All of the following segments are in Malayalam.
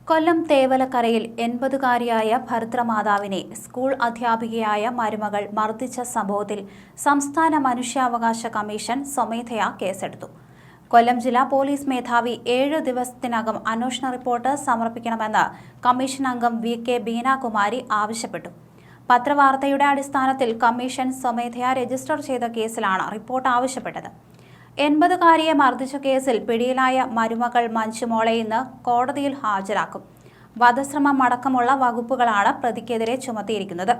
കൊല്ലം തേവലക്കരയിൽ 80-കാരിയായ ഭർതൃമാതാവിനെ സ്കൂൾ അധ്യാപികയായ മരുമകൾ മർദ്ദിച്ച സംഭവത്തിൽ സംസ്ഥാന മനുഷ്യാവകാശ കമ്മീഷൻ സ്വമേധയാ കേസെടുത്തു. കൊല്ലം ജില്ലാ പോലീസ് മേധാവി 7 ദിവസത്തിനകം അന്വേഷണ റിപ്പോർട്ട് സമർപ്പിക്കണമെന്ന് കമ്മീഷൻ അംഗം വി.കെ. ബീനാകുമാരി ആവശ്യപ്പെട്ടു. പത്രവാർത്തയുടെ അടിസ്ഥാനത്തിൽ കമ്മീഷൻ സ്വമേധയാ രജിസ്റ്റർ ചെയ്ത കേസിലാണ് റിപ്പോർട്ട് ആവശ്യപ്പെട്ടത്. 80-കാരിയെ മർദ്ദിച്ച കേസിൽ പിടിയിലായ മരുമകൾ മഞ്ജുമോളെ ഇന്ന് കോടതിയിൽ ഹാജരാക്കും. വധശ്രമം അടക്കമുള്ള വകുപ്പുകളാണ് പ്രതിക്കെതിരെ ചുമത്തിയിരിക്കുന്നത്.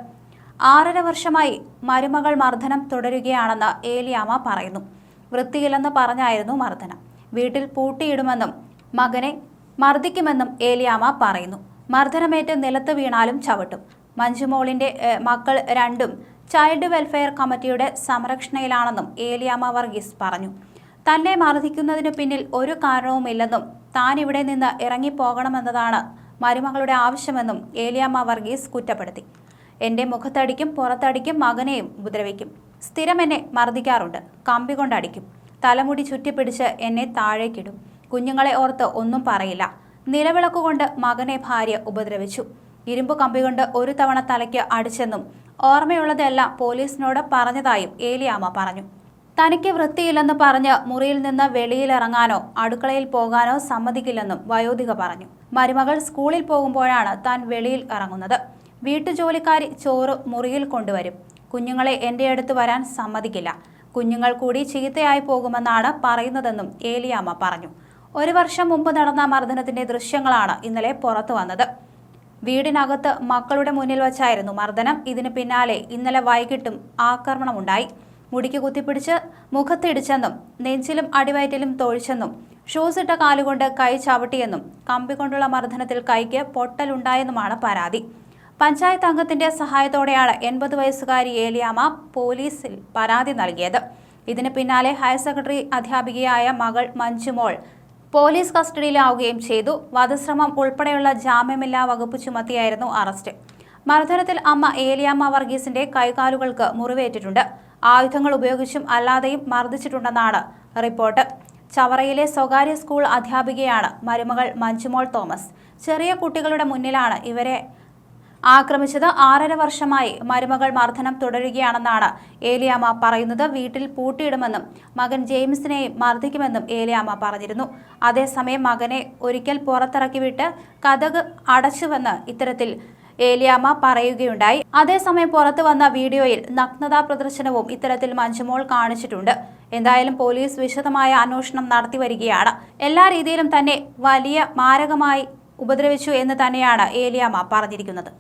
6.5 വർഷമായി മരുമകൾ മർദ്ദനം തുടരുകയാണെന്ന് ഏലിയാമ്മ പറയുന്നു. വൃത്തിയില്ലെന്ന് പറഞ്ഞായിരുന്നു മർദ്ദനം. വീട്ടിൽ പൂട്ടിയിടുമെന്നും മകനെ മർദ്ദിക്കുമെന്നും ഏലിയാമ്മ പറയുന്നു. മർദ്ദനമേറ്റ് നിലത്ത് വീണാലും ചവിട്ടും. മഞ്ജുമോളിന്റെ മക്കൾ രണ്ടും ചൈൽഡ് വെൽഫെയർ കമ്മിറ്റിയുടെ സംരക്ഷണയിലാണെന്നും ഏലിയാമ്മ വർഗീസ് പറഞ്ഞു. തന്നെ മർദ്ദിക്കുന്നതിനു പിന്നിൽ ഒരു കാരണവുമില്ലെന്നും താൻ ഇവിടെ നിന്ന് ഇറങ്ങിപ്പോകണമെന്നതാണ് മരുമകളുടെ ആവശ്യമെന്നും ഏലിയാമ്മ വർഗീസ് കുറ്റപ്പെടുത്തി. എന്റെ മുഖത്തടിക്കും പുറത്തടിക്കും, മകനെയും ഉപദ്രവിക്കും. സ്ഥിരം എന്നെ മർദ്ദിക്കാറുണ്ട്. കമ്പി കൊണ്ടടിക്കും. തലമുടി ചുറ്റിപ്പിടിച്ച് എന്നെ താഴേക്കിടും. കുഞ്ഞുങ്ങളെ ഓർത്ത് ഒന്നും പറയില്ല. നിലവിളക്കുകൊണ്ട് മകനെ ഭാര്യ ഉപദ്രവിച്ചു. ഇരുമ്പു കമ്പി കൊണ്ട് ഒരു തവണ തലയ്ക്ക് അടിച്ചെന്നും ഓർമ്മയുള്ളതെല്ലാം പോലീസിനോട് പറഞ്ഞതായും ഏലിയാമ്മ പറഞ്ഞു. തനിക്ക് വൃത്തിയില്ലെന്ന് പറഞ്ഞ് മുറിയിൽ നിന്ന് വെളിയിലിറങ്ങാനോ അടുക്കളയിൽ പോകാനോ സമ്മതിക്കില്ലെന്നും വയോധിക പറഞ്ഞു. മരുമകൾ സ്കൂളിൽ പോകുമ്പോഴാണ് താൻ വെളിയിൽ ഇറങ്ങുന്നത്. വീട്ടുജോലിക്കാരി ചോറ് മുറിയിൽ കൊണ്ടുവരും. കുഞ്ഞുങ്ങളെ എൻ്റെ അടുത്ത് വരാൻ സമ്മതിക്കില്ല. കുഞ്ഞുങ്ങൾ കൂടി ചീത്തയായി പോകുമെന്നാണ് പറയുന്നതെന്നും ഏലിയാമ്മ പറഞ്ഞു. 1 വർഷം മുമ്പ് നടന്ന മർദ്ദനത്തിന്റെ ദൃശ്യങ്ങളാണ് ഇന്നലെ പുറത്തു വന്നത്. വീടിനകത്ത് മക്കളുടെ മുന്നിൽ വച്ചായിരുന്നു മർദ്ദനം. ഇതിന് പിന്നാലെ ഇന്നലെ വൈകിട്ടും ആക്രമണമുണ്ടായി. മുടിക്ക് കുത്തിപ്പിടിച്ച് മുഖത്തിടിച്ചെന്നും നെഞ്ചിലും അടിവയറ്റിലും തൊഴിച്ചെന്നും ഷൂസിട്ട കാലുകൊണ്ട് കൈ ചവിട്ടിയെന്നും കമ്പി കൊണ്ടുള്ള മർദ്ദനത്തിൽ കൈക്ക് പൊട്ടലുണ്ടായെന്നുമാണ് പരാതി. പഞ്ചായത്ത് അംഗത്തിന്റെ സഹായത്തോടെയാണ് 80 വയസ്സുകാരി ഏലിയാമ്മ പോലീസിൽ പരാതി നൽകിയത്. ഇതിന് പിന്നാലെ ഹയർ സെക്കൻഡറി അധ്യാപികയായ മകൾ മഞ്ജുമോൾ പോലീസ് കസ്റ്റഡിയിലാവുകയും ചെയ്തു. വധശ്രമം ഉൾപ്പെടെയുള്ള ജാമ്യമില്ലാ വകുപ്പ് ചുമത്തിയായിരുന്നു അറസ്റ്റ്. മർദ്ദനത്തിൽ അമ്മ ഏലിയാമ്മ വർഗീസിന്റെ കൈകാലുകൾക്ക് മുറിവേറ്റിട്ടുണ്ട്. ആയുധങ്ങൾ ഉപയോഗിച്ചും അല്ലാതെയും മർദ്ദിച്ചിട്ടുണ്ടെന്നാണ് റിപ്പോർട്ട്. ചവറയിലെ സ്വകാര്യ സ്കൂൾ അധ്യാപികയാണ് മരുമകൾ മഞ്ജുമോൾ തോമസ്. ചെറിയ കുട്ടികളുടെ മുന്നിലാണ് ഇവരെ ആക്രമിച്ചത്. 6.5 വർഷമായി മരുമകൾ മർദ്ദനം തുടരുകയാണെന്നാണ് ഏലിയാമ്മ പറയുന്നത്. വീട്ടിൽ പൂട്ടിയിടുമെന്നും മകൻ ജെയിംസിനെയും മർദ്ദിക്കുമെന്നും ഏലിയാമ്മ പറഞ്ഞിരുന്നു. അതേസമയം മകനെ ഒരിക്കൽ പുറത്തിറക്കി വിട്ട് കതക് അടച്ചുവെന്ന് ഇത്തരത്തിൽ ഏലിയാമ്മ പറയുകയുണ്ടായി. അതേസമയം പുറത്തു വന്ന വീഡിയോയിൽ നഗ്നതാ പ്രദർശനവും ഇത്തരത്തിൽ മഞ്ജുമോൾ കാണിച്ചിട്ടുണ്ട്. എന്തായാലും പോലീസ് വിശദമായ അന്വേഷണം നടത്തി വരികയാണ്. എല്ലാ രീതിയിലും തന്നെ വലിയ മാരകമായി ഉപദ്രവിച്ചു എന്ന് തന്നെയാണ് ഏലിയാമ്മ പറഞ്ഞിരിക്കുന്നത്.